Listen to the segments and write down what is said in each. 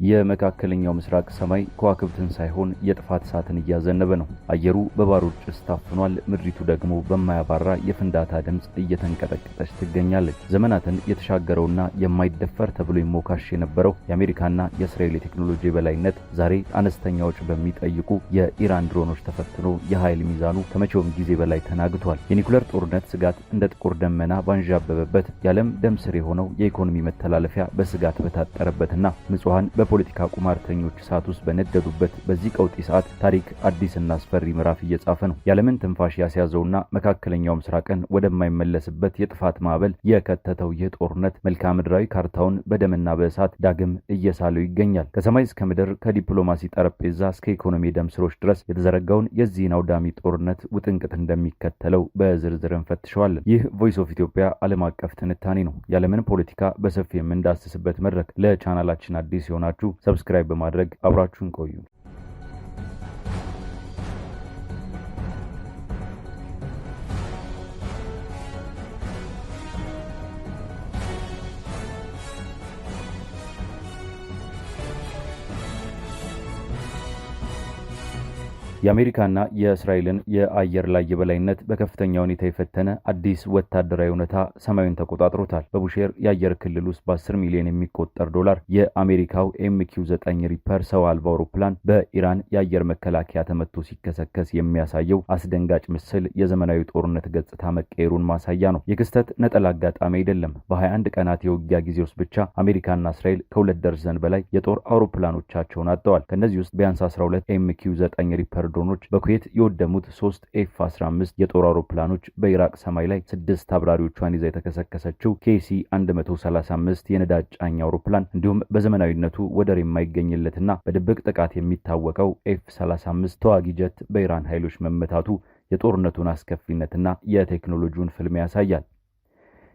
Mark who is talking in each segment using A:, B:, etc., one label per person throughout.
A: የመካከለኛው ምስራቅ ሰማይ ከዋክብትን ሳይሆን የጥፋት እሳትን እያዘነበ ነው። አየሩ በባሩድ ጭስ ታፍኗል። ምድሪቱ ደግሞ በማያባራ የፍንዳታ ድምፅ እየተንቀጠቀጠች ትገኛለች። ዘመናትን የተሻገረውና የማይደፈር ተብሎ ይሞካሽ የነበረው የአሜሪካና የእስራኤል የቴክኖሎጂ የበላይነት ዛሬ አነስተኛ ወጪ በሚጠይቁ የኢራን ድሮኖች ተፈትኖ የኃይል ሚዛኑ ከመቼውም ጊዜ በላይ ተናግቷል። የኒኩለር ጦርነት ስጋት እንደ ጥቁር ደመና ባንዣበበበት፣ የዓለም ደም ስር የሆነው የኢኮኖሚ መተላለፊያ በስጋት በታጠረበትና ንጹሃን በፖለቲካ ቁማርተኞች እሳት ውስጥ በነደዱበት በዚህ ቀውጢ ሰዓት ታሪክ አዲስና አስፈሪ ምዕራፍ እየጻፈ ነው። የዓለምን ትንፋሽ ያስያዘውና መካከለኛው ምስራቅን ወደማይመለስበት የጥፋት ማዕበል የከተተው ይህ ጦርነት መልክዓ ምድራዊ ካርታውን በደምና በእሳት ዳግም እየሳለው ይገኛል። ከሰማይ እስከ ምድር ከዲፕሎማሲ ጠረጴዛ እስከ ኢኮኖሚ ደም ስሮች ድረስ የተዘረጋውን የዚህን አውዳሚ ጦርነት ውጥንቅጥ እንደሚከተለው በዝርዝር እንፈትሸዋለን። ይህ ቮይስ ኦፍ ኢትዮጵያ ዓለም አቀፍ ትንታኔ ነው። የዓለምን ፖለቲካ በሰፊ የምንዳስስበት መድረክ። ለቻናላችን አዲስ የሆናችሁ ሰብስክራይብ በማድረግ አብራችሁን ቆዩ። የአሜሪካና የእስራኤልን የአየር ላይ የበላይነት በከፍተኛ ሁኔታ የፈተነ አዲስ ወታደራዊ እውነታ ሰማዩን ተቆጣጥሮታል። በቡሼር የአየር ክልል ውስጥ በ10 ሚሊዮን የሚቆጠር ዶላር የአሜሪካው MQ-9 ሪፐር ሰው አልባ አውሮፕላን በኢራን የአየር መከላከያ ተመቶ ሲከሰከስ የሚያሳየው አስደንጋጭ ምስል የዘመናዊ ጦርነት ገጽታ መቀየሩን ማሳያ ነው። የክስተት ነጠላ አጋጣሚ አይደለም። በ21 ቀናት የውጊያ ጊዜ ውስጥ ብቻ አሜሪካና እስራኤል ከ2 ደርዘን በላይ የጦር አውሮፕላኖቻቸውን አጥተዋል። ከነዚህ ውስጥ ቢያንስ 12 MQ-9 ሪፐር ድሮኖች በኩዌት የወደሙት 3 F-15 የጦር አውሮፕላኖች በኢራቅ ሰማይ ላይ 6 አብራሪዎቿን ይዛ የተከሰከሰችው KC-135 የነዳጅ ጫኝ አውሮፕላን እንዲሁም በዘመናዊነቱ ወደር የማይገኝለትና በድብቅ ጥቃት የሚታወቀው F-35 ተዋጊ ጀት በኢራን ኃይሎች መመታቱ የጦርነቱን አስከፊነትና የቴክኖሎጂውን ፍልሚያ ያሳያል።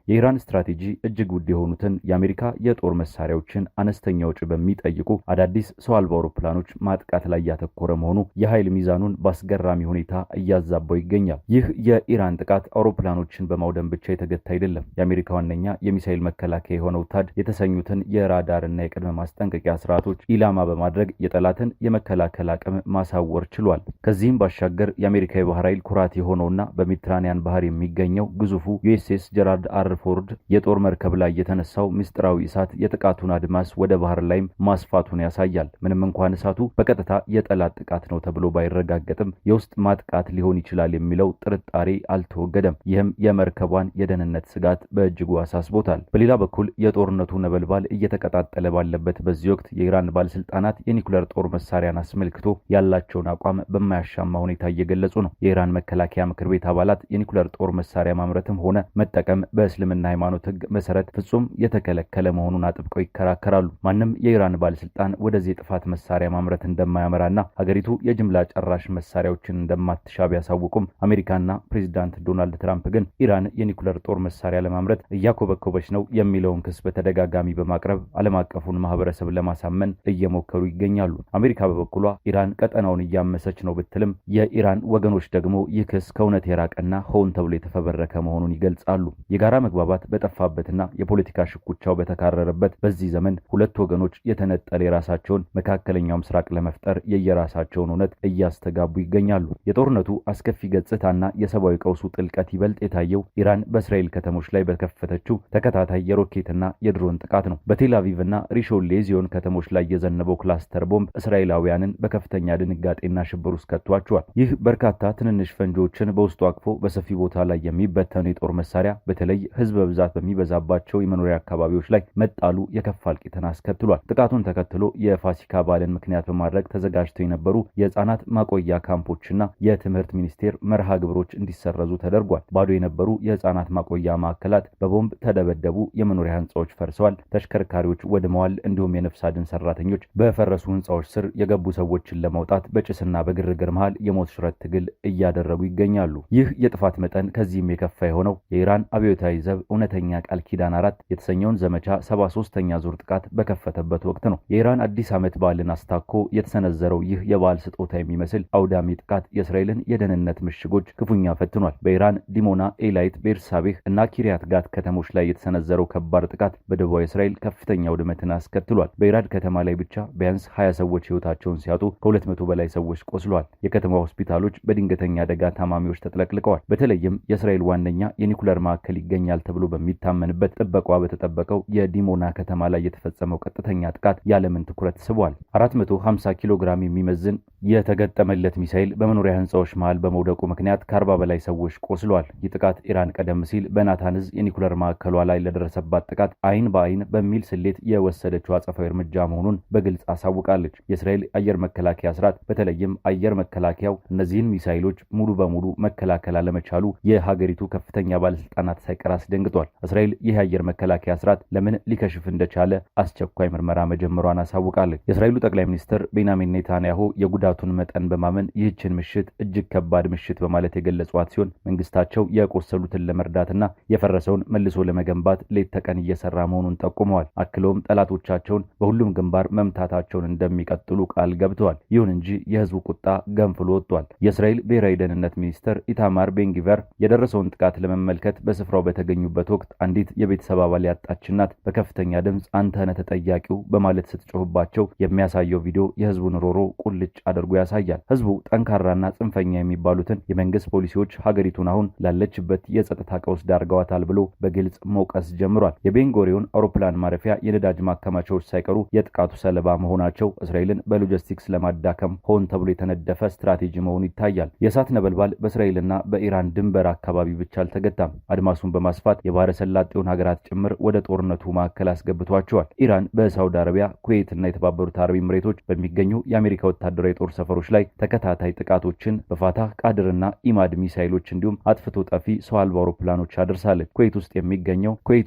A: የኢራን ስትራቴጂ እጅግ ውድ የሆኑትን የአሜሪካ የጦር መሳሪያዎችን አነስተኛ ወጪ በሚጠይቁ አዳዲስ ሰው አልባ አውሮፕላኖች ማጥቃት ላይ ያተኮረ መሆኑ የኃይል ሚዛኑን በአስገራሚ ሁኔታ እያዛባው ይገኛል። ይህ የኢራን ጥቃት አውሮፕላኖችን በማውደም ብቻ የተገታ አይደለም። የአሜሪካ ዋነኛ የሚሳኤል መከላከያ የሆነው ታድ የተሰኙትን የራዳርና የቅድመ ማስጠንቀቂያ ስርዓቶች ኢላማ በማድረግ የጠላትን የመከላከል አቅም ማሳወር ችሏል። ከዚህም ባሻገር የአሜሪካ የባህር ኃይል ኩራት የሆነውና በሜዲትራኒያን ባህር የሚገኘው ግዙፉ USS ጀራልድ አር ፎርድ የጦር መርከብ ላይ የተነሳው ምስጢራዊ እሳት የጥቃቱን አድማስ ወደ ባህር ላይም ማስፋቱን ያሳያል። ምንም እንኳን እሳቱ በቀጥታ የጠላት ጥቃት ነው ተብሎ ባይረጋገጥም የውስጥ ማጥቃት ሊሆን ይችላል የሚለው ጥርጣሬ አልተወገደም። ይህም የመርከቧን የደህንነት ስጋት በእጅጉ አሳስቦታል። በሌላ በኩል የጦርነቱ ነበልባል እየተቀጣጠለ ባለበት በዚህ ወቅት የኢራን ባለስልጣናት የኒኩለር ጦር መሳሪያን አስመልክቶ ያላቸውን አቋም በማያሻማ ሁኔታ እየገለጹ ነው። የኢራን መከላከያ ምክር ቤት አባላት የኒኩለር ጦር መሳሪያ ማምረትም ሆነ መጠቀም በእስልምና ሃይማኖት ሕግ መሰረት ፍጹም የተከለከለ መሆኑን አጥብቀው ይከራከራሉ። ማንም የኢራን ባለስልጣን ወደዚህ የጥፋት መሳሪያ ማምረት እንደማያመራና ሀገሪቱ የጅምላ ጨራሽ መሳሪያዎችን እንደማትሻ ቢያሳውቁም አሜሪካና ፕሬዚዳንት ዶናልድ ትራምፕ ግን ኢራን የኒኩለር ጦር መሳሪያ ለማምረት እያኮበኮበች ነው የሚለውን ክስ በተደጋጋሚ በማቅረብ ዓለም አቀፉን ማህበረሰብ ለማሳመን እየሞከሩ ይገኛሉ። አሜሪካ በበኩሏ ኢራን ቀጠናውን እያመሰች ነው ብትልም የኢራን ወገኖች ደግሞ ይህ ክስ ከእውነት የራቀና ሆን ተብሎ የተፈበረከ መሆኑን ይገልጻሉ። የጋራ መግባባት በጠፋበትና የፖለቲካ ሽኩቻው በተካረረበት በዚህ ዘመን ሁለት ወገኖች የተነጠለ የራሳቸውን መካከለኛው ምስራቅ ለመፍጠር የየራሳቸውን እውነት እያስተጋቡ ይገኛሉ። የጦርነቱ አስከፊ ገጽታና የሰብአዊ ቀውሱ ጥልቀት ይበልጥ የታየው ኢራን በእስራኤል ከተሞች ላይ በከፈተችው ተከታታይ የሮኬትና የድሮን ጥቃት ነው። በቴል አቪቭና ሪሾን ሌዚዮን ከተሞች ላይ የዘነበው ክላስተር ቦምብ እስራኤላውያንን በከፍተኛ ድንጋጤና ሽብር ውስጥ ከቷቸዋል። ይህ በርካታ ትንንሽ ፈንጂዎችን በውስጡ አቅፎ በሰፊ ቦታ ላይ የሚበተኑ የጦር መሳሪያ በተለይ ህዝብ በብዛት በሚበዛባቸው የመኖሪያ አካባቢዎች ላይ መጣሉ የከፋ እልቂትን አስከትሏል። ጥቃቱን ተከትሎ የፋሲካ በዓልን ምክንያት በማድረግ ተዘጋጅተው የነበሩ የህፃናት ማቆያ ካምፖችና የትምህርት ሚኒስቴር መርሃ ግብሮች እንዲሰረዙ ተደርጓል። ባዶ የነበሩ የህፃናት ማቆያ ማዕከላት በቦምብ ተደበደቡ። የመኖሪያ ህንፃዎች ፈርሰዋል። ተሽከርካሪዎች ወድመዋል። እንዲሁም የነፍስ አድን ሰራተኞች በፈረሱ ህንፃዎች ስር የገቡ ሰዎችን ለማውጣት በጭስና በግርግር መሃል የሞት ሽረት ትግል እያደረጉ ይገኛሉ። ይህ የጥፋት መጠን ከዚህም የከፋ የሆነው የኢራን አብዮታዊ ዘብ እውነተኛ ቃል ኪዳን 4 የተሰኘውን ዘመቻ 73ኛ ዙር ጥቃት በከፈተበት ወቅት ነው። የኢራን አዲስ ዓመት በዓልን አስታኮ የተሰነዘረው ይህ የበዓል ስጦታ የሚመስል አውዳሚ ጥቃት የእስራኤልን የደህንነት ምሽጎች ክፉኛ ፈትኗል። በኢራን ዲሞና፣ ኤላይት፣ ቤርሳቤህ እና ኪሪያት ጋት ከተሞች ላይ የተሰነዘረው ከባድ ጥቃት በደቡባዊ እስራኤል ከፍተኛ ውድመትን አስከትሏል። በኢራድ ከተማ ላይ ብቻ ቢያንስ 20 ሰዎች ህይወታቸውን ሲያጡ ከ200 በላይ ሰዎች ቆስለዋል። የከተማ ሆስፒታሎች በድንገተኛ አደጋ ታማሚዎች ተጥለቅልቀዋል። በተለይም የእስራኤል ዋነኛ የኒኩለር ማዕከል ይገኛል ተብሎ በሚታመንበት ጥበቃ በተጠበቀው የዲሞና ከተማ ላይ የተፈጸመው ቀጥተኛ ጥቃት የዓለምን ትኩረት ስቧል። 450 ኪሎ ግራም የሚመዝን የተገጠመለት ሚሳኤል በመኖሪያ ህንፃዎች መሃል በመውደቁ ምክንያት ከ40 በላይ ሰዎች ቆስለዋል። ይህ ጥቃት ኢራን ቀደም ሲል በናታንዝ የኒኩለር ማዕከሏ ላይ ለደረሰባት ጥቃት አይን በአይን በሚል ስሌት የወሰደችው አጸፋዊ እርምጃ መሆኑን በግልጽ አሳውቃለች። የእስራኤል አየር መከላከያ ስርዓት በተለይም አየር መከላከያው እነዚህን ሚሳኤሎች ሙሉ በሙሉ መከላከል አለመቻሉ የሀገሪቱ ከፍተኛ ባለስልጣናት ሳይቀር አስደንግጧል። እስራኤል ይህ አየር መከላከያ ስርዓት ለምን ሊከሽፍ እንደቻለ አስቸኳይ ምርመራ መጀመሯን አሳውቃለች። የእስራኤሉ ጠቅላይ ሚኒስትር ቤንያሚን ኔታንያሁ የጉዳቱን መጠን በማመን ይህችን ምሽት እጅግ ከባድ ምሽት በማለት የገለጿት ሲሆን መንግስታቸው የቆሰሉትን ለመርዳትና የፈረሰውን መልሶ ለመገንባት ሌት ተቀን እየሰራ መሆኑን ጠቁመዋል። አክለውም ጠላቶቻቸውን በሁሉም ግንባር መምታታቸውን እንደሚቀጥሉ ቃል ገብተዋል። ይሁን እንጂ የህዝቡ ቁጣ ገንፍሎ ወጥቷል። የእስራኤል ብሔራዊ ደህንነት ሚኒስትር ኢታማር ቤንጊቨር የደረሰውን ጥቃት ለመመልከት በስፍራው በተገኙበት ወቅት አንዲት የቤተሰብ አባል ያጣች እናት በከፍተኛ ድምፅ አንተ ነህ ተጠያቂው በማለት ስትጮህባቸው የሚያሳየው ቪዲዮ የህዝቡን ሮሮ ቁልጭ አድርጎ ያሳያል። ህዝቡ ጠንካራና ጽንፈኛ የሚባሉትን የመንግስት ፖሊሲዎች ሀገሪቱን አሁን ላለችበት የጸጥታ ቀውስ ዳርገዋታል ብሎ በግልጽ መውቀስ ጀምሯል። የቤንጎሪዮን አውሮፕላን ማረፊያ የነዳጅ ማከማቻዎች ሳይቀሩ የጥቃቱ ሰለባ መሆናቸው እስራኤልን በሎጂስቲክስ ለማዳከም ሆን ተብሎ የተነደፈ ስትራቴጂ መሆኑ ይታያል። የእሳት ነበልባል በእስራኤልና በኢራን ድንበር አካባቢ ብቻ አልተገታም። አድማሱን በማስፋት የባህረ ሰላጤውን ሀገራት ጭምር ወደ ጦርነቱ ማዕከል አስገብቷቸዋል። ኢራን በሳውዲ አረቢያ፣ ኩዌትና የተባበሩት አረብ ኤምሬቶች በሚገኙ የአሜሪካ ወታደራዊ ጦር ሰፈሮች ላይ ተከታታይ ጥቃቶችን በፋታህ ቃድርና ኢማድ ሚሳይሎች እንዲሁም አጥፍቶ ጠፊ ሰው አልባ አውሮፕላኖች አድርሳለች። ኩዌት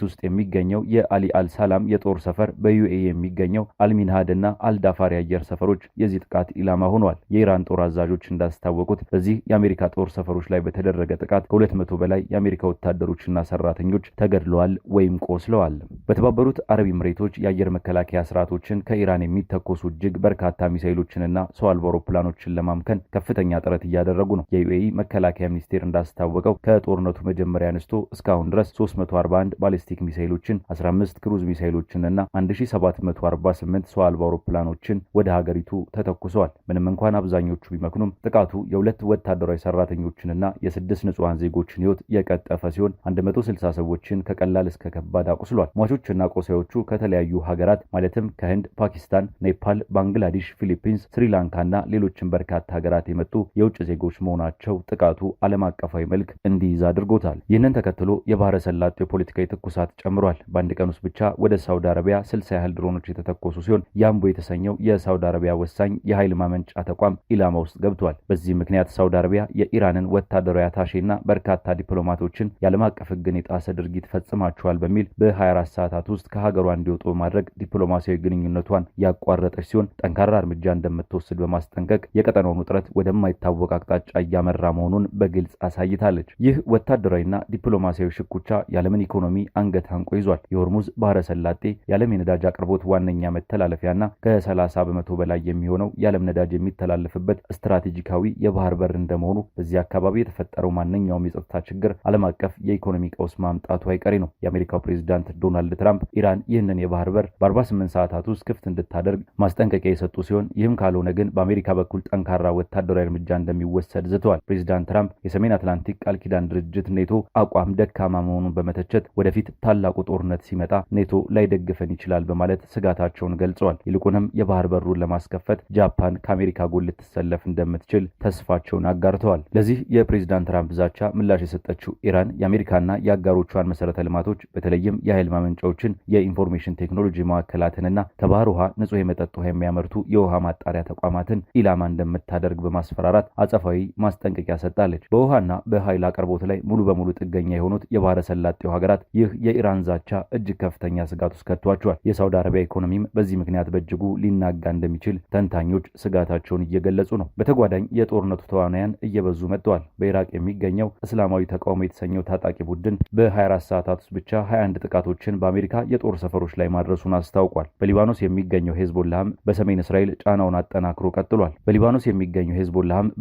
A: ውስጥ የሚገኘው የአሊ አልሳላም የጦር ሰፈር፣ በዩኤኢ የሚገኘው አልሚንሃድ እና አልዳፋር የአየር ሰፈሮች የዚህ ጥቃት ኢላማ ሆኗል። የኢራን ጦር አዛዦች እንዳስታወቁት በዚህ የአሜሪካ ጦር ሰፈሮች ላይ በተደረገ ጥቃት ከ200 በላይ የአሜሪካ ወታደሮችና ሰራተኞች ተገድለዋል ወይም ቆስለዋል። በተባበሩት አረብ ኤምሬቶች የአየር መከላከያ ስርዓቶችን ከኢራን የሚተኮሱ እጅግ በርካታ ሚሳኤሎችንና ሰው አልባ አውሮፕላኖችን ለማምከን ከፍተኛ ጥረት እያደረጉ ነው። የዩኤኢ መከላከያ ሚኒስቴር እንዳስታወቀው ከጦርነቱ መጀመሪያ አንስቶ እስካሁን ድረስ 341 ባሊስቲክ ሚሳኤሎችን፣ 15 ክሩዝ ሚሳኤሎችንና 1748 ሰው አልባ አውሮፕላኖችን ወደ ሀገሪቱ ተተኩሰዋል። ምንም እንኳን አብዛኞቹ ቢመክኑም ጥቃቱ የሁለት ወታደራዊ ሰራተኞችንና የ6 ንጹሃን ዜጎችን ህይወት የቀጠፈ ሲሆን 160 ሰዎችን ከቀላል እስከ ከባድ አቁስሏል። ሟቾችና ቆሳዮቹ ከተለያዩ ሀገራት ማለትም ከህንድ፣ ፓኪስታን፣ ኔፓል፣ ባንግላዴሽ፣ ፊሊፒንስ፣ ስሪላንካና ሌሎችም በርካታ ሀገራት የመጡ የውጭ ዜጎች መሆናቸው ጥቃቱ ዓለም አቀፋዊ መልክ እንዲይዝ አድርጎታል። ይህንን ተከትሎ የባህረ ሰላጤው የፖለቲካዊ ትኩሳት ጨምሯል። በአንድ ቀን ውስጥ ብቻ ወደ ሳውዲ አረቢያ 60 ያህል ድሮኖች የተተኮሱ ሲሆን ያምቦ የተሰኘው የሳውዲ አረቢያ ወሳኝ የኃይል ማመንጫ ተቋም ኢላማ ውስጥ ገብቷል። በዚህ ምክንያት ሳውዲ አረቢያ የኢራንን ወታደራዊ አታሼና በርካታ ዲፕሎማቶችን የዓለም አቀፍ ሕግን የጣሰ ድርጊት ፈጽማቸዋል በሚል በ24 ሰዓታት ውስጥ ከሀገሯ እንዲወጡ በማድረግ ዲፕሎማሲያዊ ግንኙነቷን ያቋረጠች ሲሆን ጠንካራ እርምጃ እንደምትወስድ በማስጠንቀቅ የቀጠናውን ውጥረት ወደማይታወቅ አቅጣጫ እያመራ መሆኑን በግልጽ አሳይታለች። ይህ ወታደራዊና ዲፕሎማሲያዊ ሽኩቻ የዓለምን ኢኮኖሚ አንገት አንቆ ይዟል። የሆርሙዝ ባህረ ሰላጤ የዓለም የነዳጅ አቅርቦት ዋነኛ መተላለፊያና ከ30 በመቶ በላይ የሚሆነው የዓለም ነዳጅ የሚተላለፍበት ስትራቴጂካዊ የባህር በር እንደመሆኑ በዚህ አካባቢ የተፈጠረው ማንኛውም የጸጥታ ችግር ዓለም አቀፍ የኢኮኖሚ ቀውስ ማምጣቱ አይቀሬ ነው። የአሜሪካው ፕሬዝዳንት ዶናልድ ትራምፕ ኢራን ይህንን የባህር በር በ48 ሰዓታት ውስጥ ክፍት እንድታደርግ ማስጠንቀቂያ የሰጡ ሲሆን ይህም ካልሆነ ግን በአሜሪካ በኩል ጠንካራ ወታደራዊ እርምጃ እንደሚወሰድ ዝተዋል። ፕሬዝዳንት ትራምፕ የሰሜን አትላንቲክ ቃል ኪዳን ድርጅት ኔቶ አቋም ደካማ መሆኑን በመተቸት ወደፊት ታላቁ ጦርነት ሲመጣ ኔቶ ላይደግፈን ይችላል በማለት ስጋታቸውን ገልጸዋል። ይልቁንም የባህር በሩን ለማስከፈት ጃፓን ከአሜሪካ ጎን ልትሰለፍ እንደምትችል ተስፋቸውን አጋርተዋል። ለዚህ የፕሬዝዳንት ትራምፕ ዛቻ ምላሽ የሰጠችው ኢራን የአሜሪካና የአጋሮቿን መሰረተ ልማቶች በተለይም የኃይል ማመንጫዎችን፣ የኢንፎርሜሽን ቴክኖሎጂ ማዕከላትንና ከባህር ውሃ ንጹህ የመጠጥ ውሃ የሚያመርቱ የውሃ ማጣሪያ ተቋማትን ኢላማ እንደምታደርግ በማስፈራራት አጸፋዊ ማስጠንቀቂያ ሰጣለች። በውሃና በኃይል አቅርቦት ላይ ሙሉ በሙሉ ጥገኛ የሆኑት የባህረ ሰላጤው ሀገራት ይህ የኢራን ዛቻ እጅግ ከፍተኛ ስጋት ውስጥ ከቷቸዋል። የሳውዲ አረቢያ ኢኮኖሚም በዚህ ምክንያት በእጅጉ ሊናጋ እንደሚችል ተንታኞች ስጋታቸውን እየገለጹ ነው። በተጓዳኝ የጦርነቱ ተዋናያን እየበዙ መጥተዋል። በኢራቅ የሚገኘው እስላማዊ ተቃውሞ የተሰኘው ታጣቂ ቡድን በ24 ሰዓታት ውስጥ ብቻ 21 ጥቃቶችን በአሜሪካ የጦር ሰፈሮች ላይ ማድረሱን አስታውቋል። በሊባኖስ የሚገኘው ሄዝቦላህም በሰሜን እስራኤል ጫናውን አጠናክሮ ቀጥሏል።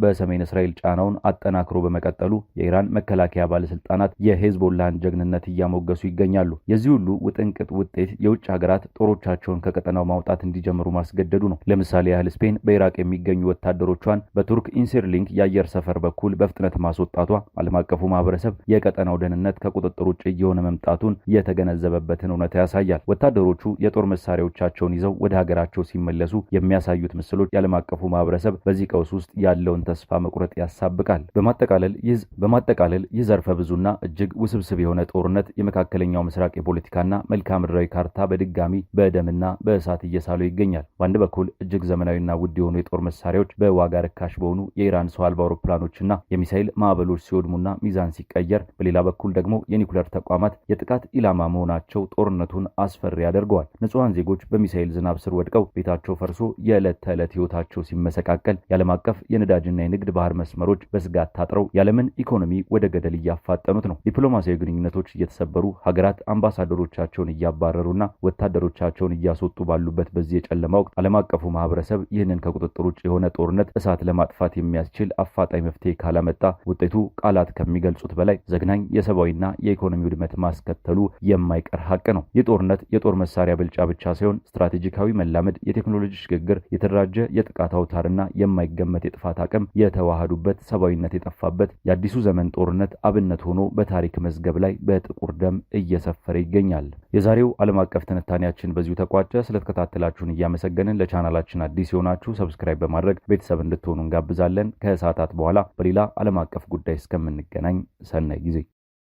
A: በሰሜን እስራኤል ጫናውን አጠናክሮ በመቀጠሉ የኢራን መከላከያ ባለስልጣናት የሄዝቦላህን ጀግንነት እያሞገሱ ይገኛሉ። የዚህ ሁሉ ውጥንቅጥ ውጤት የውጭ ሀገራት ጦሮቻቸውን ከቀጠናው ማውጣት እንዲጀምሩ ማስገደዱ ነው። ለምሳሌ ያህል ስፔን በኢራቅ የሚገኙ ወታደሮቿን በቱርክ ኢንሲርሊንክ የአየር ሰፈር በኩል በፍጥነት ማስወጣቷ ዓለም አቀፉ ማህበረሰብ የቀጠናው ደህንነት ከቁጥጥር ውጭ እየሆነ መምጣቱን የተገነዘበበትን እውነታ ያሳያል። ወታደሮቹ የጦር መሳሪያዎቻቸውን ይዘው ወደ ሀገራቸው ሲመለሱ የሚያሳዩት ምስሎች የዓለም አቀፉ ማህበረሰብ በዚህ ቀውስ ውስጥ ያለውን ተስፋ መቁረጥ ያሳብቃል። በማጠቃለል ይህ ዘርፈ ብዙና እጅግ ውስብስብ የሆነ ጦርነት የመካከለኛው ምስራቅ የፖለቲካና መልክዓ ምድራዊ ካርታ በድጋሚ በደምና በእሳት እየሳለው ይገኛል። በአንድ በኩል እጅግ ዘመናዊና ውድ የሆኑ የጦር መሳሪያዎች በዋጋ ርካሽ በሆኑ የኢራን ሰው አልባ አውሮፕላኖችና የሚሳኤል ማዕበሎች ሲወድሙና ሚዛን ሲቀየር፣ በሌላ በኩል ደግሞ የኒኩለር ተቋማት የጥቃት ኢላማ መሆናቸው ጦርነቱን አስፈሪ ያደርገዋል። ንጹሐን ዜጎች በሚሳኤል ዝናብ ስር ወድቀው ቤታቸው ፈርሶ የዕለት ተዕለት ህይወታቸው ሲመሰቃቀል፣ የዓለም አቀፍ የነዳጅና የንግድ ባህር መስመሮች በስጋት ታጥረው የዓለምን ኢኮኖሚ ወደ ገደል እያፋጠኑት ነው። ዲፕሎማሲያዊ ግንኙነቶች እየተሰበሩ ሀገራት አምባሳደሮቻቸውን እያባረሩና ወታደሮቻቸውን እያስወጡ ባሉበት በዚህ የጨለማ ወቅት ዓለም አቀፉ ማህበረሰብ ይህንን ከቁጥጥር ውጭ የሆነ ጦርነት እሳት ለማጥፋት የሚያስችል አፋጣኝ መፍትሄ ካላመጣ ውጤቱ ቃላት ከሚገልጹት በላይ ዘግናኝ የሰብአዊና የኢኮኖሚ ውድመት ማስከተሉ የማይቀር ሀቅ ነው። ይህ ጦርነት የጦር መሳሪያ ብልጫ ብቻ ሳይሆን ስትራቴጂካዊ መላመድ፣ የቴክኖሎጂ ሽግግር፣ የተደራጀ የጥቃት አውታርና የማይገመት የጥፋት አቅም የተዋሃዱበት፣ ሰብአዊነት የጠፋበት የአዲሱ ዘመን ጦርነት አብነት ሆኖ በታሪክ መዝገብ ላይ በጥቁር ደም እየሰፈረ ይገኛል። የዛሬው ዓለም አቀፍ ትንታኔያችን በዚሁ ተቋጨ። ስለተከታተላችሁን እያመሰገንን ለቻናላችን አዲስ የሆናችሁ ሰብስክራይብ በማድረግ ቤተሰብ እንድትሆኑ እንጋብዛለን። ከሰዓታት በኋላ በሌላ ዓለም አቀፍ ጉዳይ እስከምንገናኝ ሰናይ ጊዜ